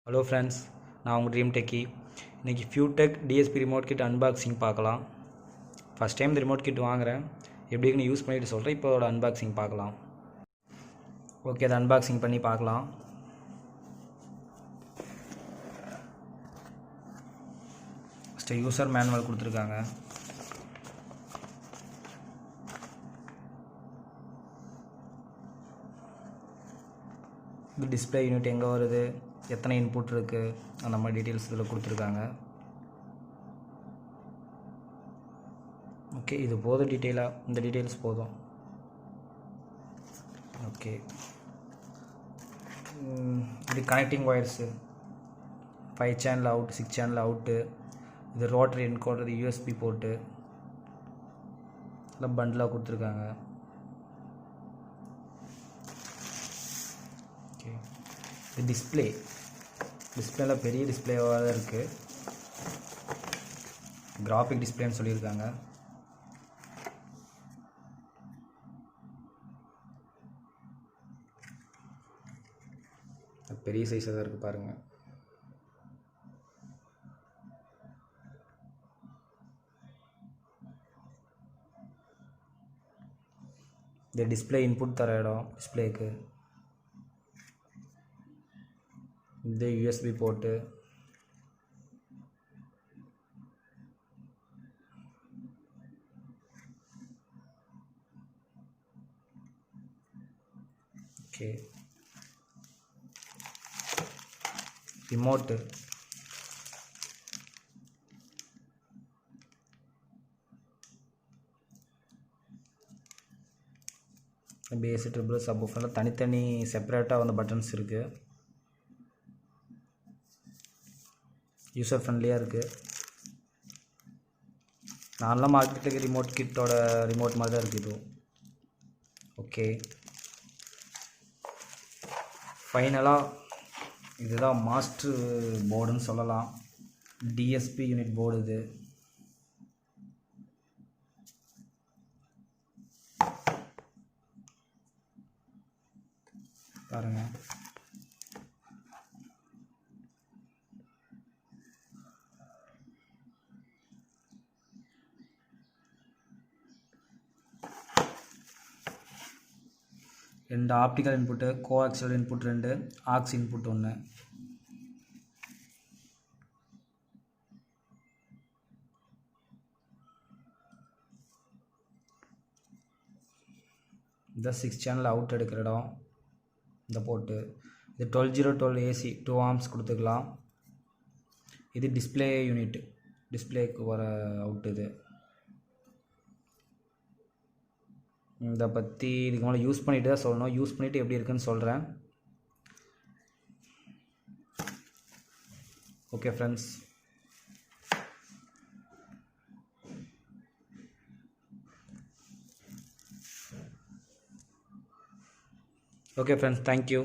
Hello friends, நான் உங்கள் dream techie. இன்றைக்கி ஃபியூடெக் டிஎஸ்பி ரிமோட் கிட் அன்பாக்சிங் பார்க்கலாம். ஃபஸ்ட் டைம் இந்த ரிமோட் கிட் வாங்குகிறேன், எப்படி இருக்குன்னு யூஸ் பண்ணிவிட்டு சொல்கிறேன். இப்போ அதோட அன்பாக்சிங் பார்க்கலாம். ஓகே, அதை அன்பாக்சிங் பண்ணி பார்க்கலாம். ஃபஸ்ட்டு யூசர் மேனுவல் கொடுத்துருக்காங்க. இது டிஸ்பிளே யூனிட் எங்கே வருது, எத்தனை இன்புட் இருக்குது, அந்த மாதிரி டீட்டெயில்ஸ் இதில் கொடுத்துருக்காங்க. ஓகே, இது போதும் டீட்டெயிலாக, இந்த டீட்டெயில்ஸ் போதும். ஓகே, இது connecting wires 5 channel out, 6 channel out. இது ரோட்டரி என்கோடர், யூஎஸ்பி போர்ட்டு எல்லாம் பண்டிலாக கொடுத்துருக்காங்க. ஓகே, இது டிஸ்பிளேல பெரிய டிஸ்பிளேவாக தான் இருக்குது. கிராஃபிக் டிஸ்பிளேன்னு சொல்லியிருக்காங்க. பெரிய சைஸாக தான் இருக்குது பாருங்கள். இந்த டிஸ்பிளே இன்புட் தர இடம் டிஸ்பிளேக்கு. இந்த USB port, okay, remote, bass, treble, subwoofer தனித்தனி செப்பரேட்டாக வந்து பட்டன்ஸ் இருக்குது. யூசர் ஃப்ரெண்ட்லியாக இருக்குது. நார்மலாக மார்க்கெட்டுக்கு ரிமோட் கிட்டோட ரிமோட் மாதிரி தான் இருக்குது இதுவும். ஓகே, ஃபைனலாக இதுதான் மாஸ்டர் போர்டுன்னு சொல்லலாம். டிஎஸ்பி யூனிட் போர்டு இது. பாருங்கள், ரெண்டு optical input, co-auxial input 2, aux input 1. இந்த 6 சேனல் அவுட் எடுக்கிற இடம் இந்த போர்ட்டு. இது 12012 ஏசி 2 ஆம்ஸ் கொடுத்துக்கலாம். இது டிஸ்பிளே யூனிட், டிஸ்பிளேக்கு வர அவுட். இது இதை பற்றி இதுக்கு மேலே யூஸ் பண்ணிவிட்டு தான் சொல்லணும். யூஸ் பண்ணிவிட்டு எப்படி இருக்குன்னு சொல்கிறேன். Okay friends, thank you.